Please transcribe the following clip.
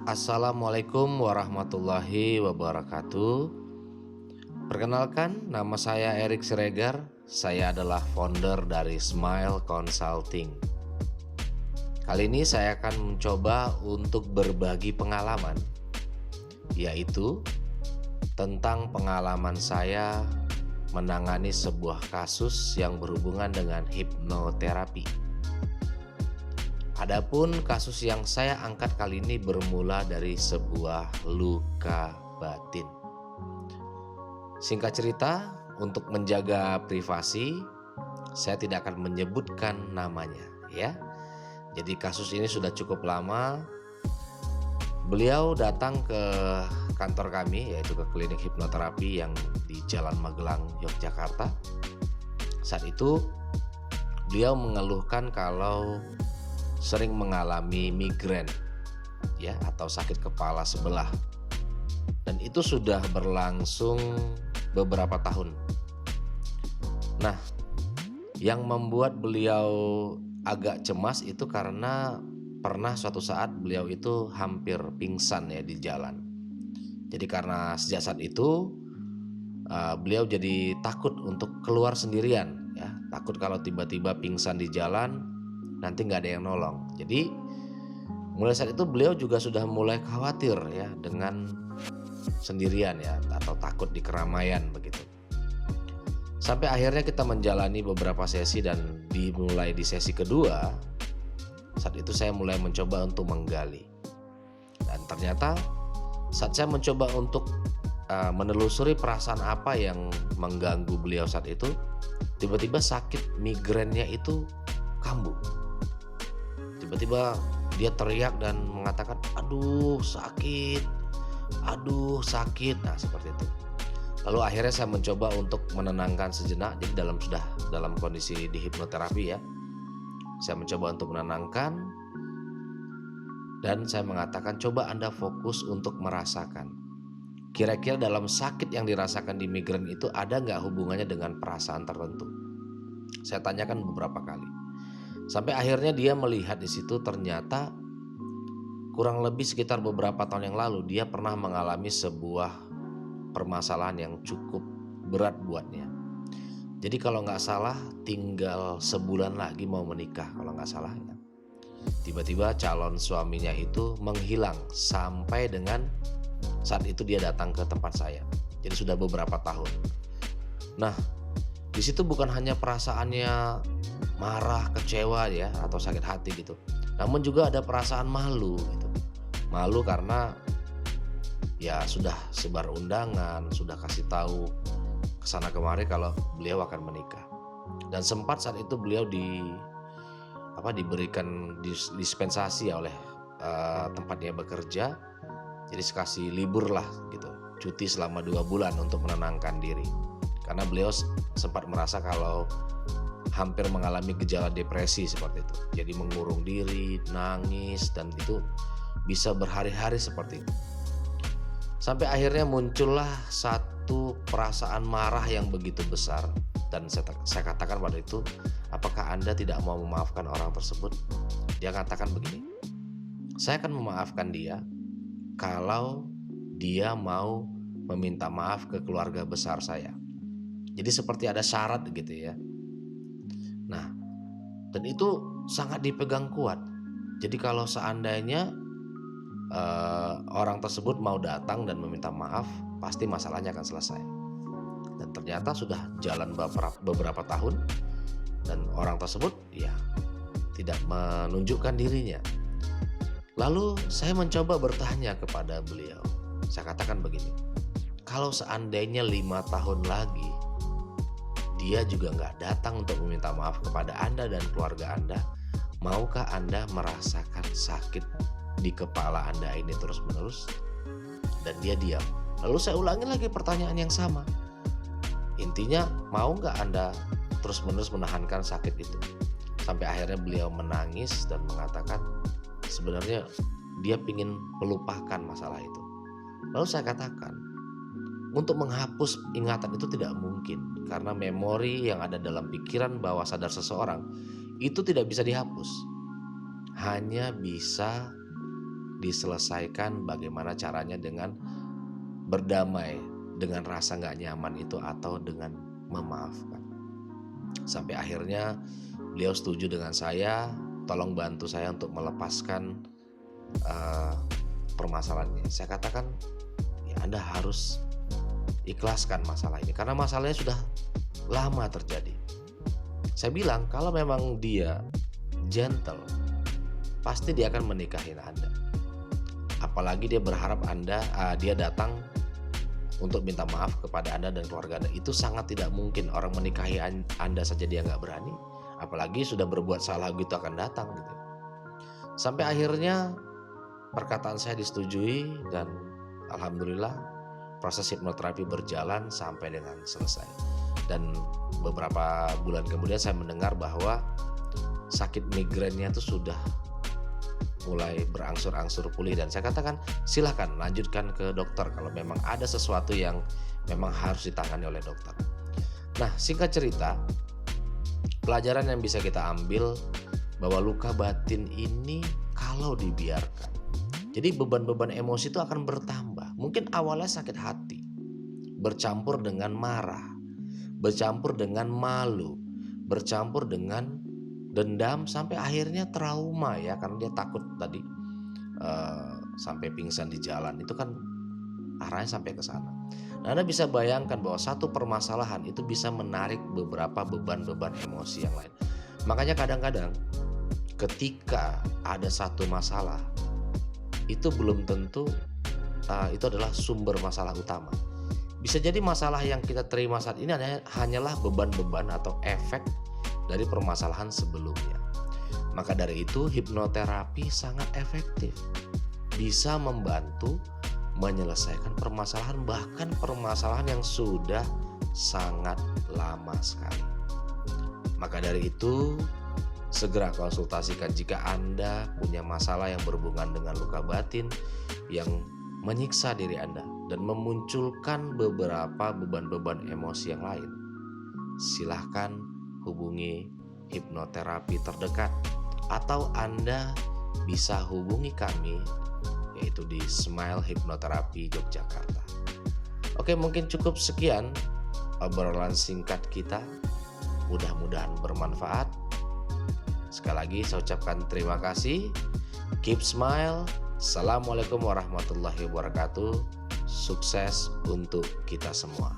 Assalamualaikum warahmatullahi wabarakatuh. Perkenalkan, nama saya Erik Siregar. Saya adalah founder dari Smile Consulting. Kali ini saya akan mencoba untuk berbagi pengalaman, yaitu tentang pengalaman saya menangani sebuah kasus yang berhubungan dengan hipnoterapi. Adapun kasus yang saya angkat kali ini bermula dari sebuah luka batin. Singkat cerita, untuk menjaga privasi, saya tidak akan menyebutkan namanya, ya. Jadi kasus ini sudah cukup lama. Beliau datang ke kantor kami, yaitu ke klinik hipnoterapi yang di Jalan Magelang, Yogyakarta. Saat itu beliau mengeluhkan kalau sering mengalami migrain, ya, atau sakit kepala sebelah, dan itu sudah berlangsung beberapa tahun. Nah, yang membuat beliau agak cemas itu karena pernah suatu saat beliau itu hampir pingsan, ya, di jalan. Jadi karena sejak saat itu beliau jadi takut untuk keluar sendirian, ya, takut kalau tiba-tiba pingsan di jalan nanti nggak ada yang nolong. Jadi mulai saat itu beliau juga sudah mulai khawatir, ya, dengan sendirian, ya, atau takut di keramaian begitu. Sampai akhirnya kita menjalani beberapa sesi dan dimulai di sesi kedua. Saat itu saya mulai mencoba untuk menggali. Dan ternyata saat saya mencoba untuk menelusuri perasaan apa yang mengganggu beliau saat itu, tiba-tiba sakit migrainnya itu kambuh. Tiba-tiba dia teriak dan mengatakan, aduh sakit, aduh sakit. Nah, seperti itu. Lalu akhirnya saya mencoba untuk menenangkan sejenak. Jadi sudah dalam kondisi di hipnoterapi, ya. Saya mencoba untuk menenangkan dan saya mengatakan, coba Anda fokus untuk merasakan. Kira-kira dalam sakit yang dirasakan di migrain itu ada nggak hubungannya dengan perasaan tertentu? Saya tanyakan beberapa kali. Sampai akhirnya dia melihat di situ ternyata kurang lebih sekitar beberapa tahun yang lalu dia pernah mengalami sebuah permasalahan yang cukup berat buatnya. Jadi kalau nggak salah tinggal sebulan lagi mau menikah kalau nggak salah, ya. Tiba-tiba calon suaminya itu menghilang sampai dengan saat itu dia datang ke tempat saya. Jadi sudah beberapa tahun. Nah, di situ bukan hanya perasaannya marah, kecewa, ya, atau sakit hati gitu. Namun juga ada perasaan malu gitu. Malu karena ya sudah sebar undangan, sudah kasih tahu kesana kemari kalau beliau akan menikah. Dan sempat saat itu beliau diberikan dispensasi oleh tempat dia bekerja. Jadi kasih libur lah gitu, cuti selama 2 bulan untuk menenangkan diri. Karena beliau sempat merasa kalau hampir mengalami gejala depresi seperti itu. Jadi mengurung diri, nangis, dan itu bisa berhari-hari seperti itu. Sampai akhirnya muncullah satu perasaan marah yang begitu besar. Dan saya katakan pada itu, apakah Anda tidak mau memaafkan orang tersebut? Dia katakan begini, saya akan memaafkan dia kalau dia mau meminta maaf ke keluarga besar saya. Jadi seperti ada syarat gitu, ya. Nah, dan itu sangat dipegang kuat. Jadi kalau seandainya orang tersebut mau datang dan meminta maaf, pasti masalahnya akan selesai. Dan ternyata sudah jalan beberapa tahun dan orang tersebut, ya, tidak menunjukkan dirinya. Lalu saya mencoba bertanya kepada beliau. Saya katakan begini, kalau seandainya 5 tahun lagi dia juga nggak datang untuk meminta maaf kepada Anda dan keluarga Anda, maukah Anda merasakan sakit di kepala Anda ini terus-menerus? Dan dia diam. Lalu saya ulangi lagi pertanyaan yang sama. Intinya, mau nggak Anda terus-menerus menahankan sakit itu? Sampai akhirnya beliau menangis dan mengatakan sebenarnya dia ingin melupakan masalah itu. Lalu saya katakan, untuk menghapus ingatan itu tidak mungkin, karena memori yang ada dalam pikiran bawah sadar seseorang itu tidak bisa dihapus. Hanya bisa diselesaikan bagaimana caranya dengan berdamai dengan rasa gak nyaman itu atau dengan memaafkan. Sampai akhirnya beliau setuju dengan saya, tolong bantu saya untuk melepaskan permasalahannya. Saya katakan, ya Anda harus ikhlaskan masalah ini karena masalahnya sudah lama terjadi. Saya bilang kalau memang dia gentle, pasti dia akan menikahin Anda. Apalagi dia berharap dia datang untuk minta maaf kepada Anda dan keluarga Anda. Itu sangat tidak mungkin. Orang menikahi Anda saja dia nggak berani, apalagi sudah berbuat salah gitu akan datang gitu. Sampai akhirnya perkataan saya disetujui dan alhamdulillah proses hipnoterapi berjalan sampai dengan selesai. Dan beberapa bulan kemudian saya mendengar bahwa sakit migrainnya itu sudah mulai berangsur-angsur pulih, dan saya katakan silahkan lanjutkan ke dokter kalau memang ada sesuatu yang memang harus ditangani oleh dokter. Nah, singkat cerita, pelajaran yang bisa kita ambil bahwa luka batin ini kalau dibiarkan, jadi beban-beban emosi itu akan bertambah. Mungkin awalnya sakit hati, bercampur dengan marah, bercampur dengan malu, bercampur dengan dendam, sampai akhirnya trauma ya, karena dia takut tadi sampai pingsan di jalan. Itu kan arahnya sampai ke sana. Nah, Anda bisa bayangkan bahwa satu permasalahan itu bisa menarik beberapa beban-beban emosi yang lain. Makanya kadang-kadang ketika ada satu masalah, itu belum tentu itu adalah sumber masalah utama. Bisa jadi masalah yang kita terima saat ini hanyalah beban-beban atau efek dari permasalahan sebelumnya. Maka dari itu hipnoterapi sangat efektif, bisa membantu menyelesaikan permasalahan, bahkan permasalahan yang sudah sangat lama sekali. Maka dari itu segera konsultasikan jika Anda punya masalah yang berhubungan dengan luka batin yang menyiksa diri Anda dan memunculkan beberapa beban-beban emosi yang lain. Silahkan hubungi hipnoterapi terdekat atau Anda bisa hubungi kami yaitu di Smile Hipnoterapi Yogyakarta. Oke, mungkin cukup sekian obrolan singkat kita. Mudah-mudahan bermanfaat. Sekali lagi saya ucapkan terima kasih. Keep smile. Assalamualaikum warahmatullahi wabarakatuh. Sukses untuk kita semua.